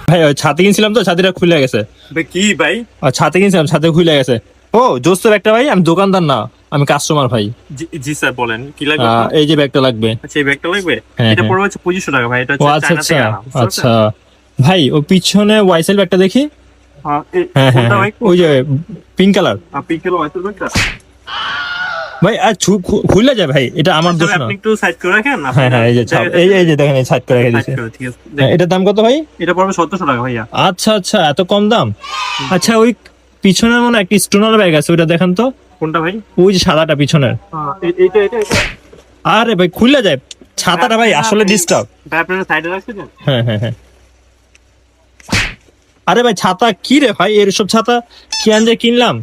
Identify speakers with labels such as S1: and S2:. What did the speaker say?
S1: ভাই ওই ছাতি কিনছিলাম তো, ছাতিটা খুলে গেছে।
S2: কি ভাই?
S1: আর ছাতি কিনছিলাম, ছাতি খুলে গেছে। ও জোস তো ব্যাগটা ভাই, আমি দোকানদার না, আমি কাস্টমার ভাই।
S2: জি স্যার বলেন কি লাগবে?
S1: এই যে ব্যাগটা লাগবে।
S2: আচ্ছা এই ব্যাগটা লাগবে,
S1: হ্যাঁ,
S2: এটা
S1: হ্যাঁ।
S2: পড়বে হচ্ছে 2500 টাকা ভাই। এটা
S1: ও
S2: হচ্ছে
S1: আচ্ছা
S2: চায়না
S1: আচ্ছা
S2: থেকে আনা, বুঝতে
S1: আচ্ছা।
S2: পারছেন?
S1: ভাই ও পিছনে ওয়াইসেল ব্যাগটা দেখি।
S2: হ্যাঁ,
S1: হ্যাঁ হ্যাঁ
S2: কোনটা
S1: হ্যাঁ,
S2: ভাই?
S1: ওই যে পিঙ্ক কালার।
S2: পিকেল ওয়াইসেল ব্যাগটা?
S1: ভাই আর খুলে যায় ভাই, এটা আমার দোষ না।
S2: আপনি একটু সাইড করে রাখেন।
S1: হ্যাঁ হ্যাঁ, এই যে এই যে দেখেন, এই সাইড করে রেখে দিয়েছে।
S2: ঠিক আছে,
S1: হ্যাঁ, এটার দাম কত ভাই?
S2: এটা পড়বে 1700 টাকা ভাইয়া।
S1: আচ্ছা আচ্ছা, এত কম দাম। আচ্ছা ওই পিছনের মনে হয় একটা স্টোনার ব্যাগ আছে, ওইটা দেখান তো।
S2: কোনটা ভাই?
S1: ওই যে সাদাটা পিছনের।
S2: এইটা এটা এটা
S1: আরে ভাই খুলে যায় ছাতাটা ভাই, আসলে ডিস্টার্ব।
S2: ভাই আপনারা সাইডে রাখছেন?
S1: হ্যাঁ হ্যাঁ হ্যাঁ। আরে ভাই ছাতা কি রে ভাই, এর সব ছাতা কি আনজে কিনলাম।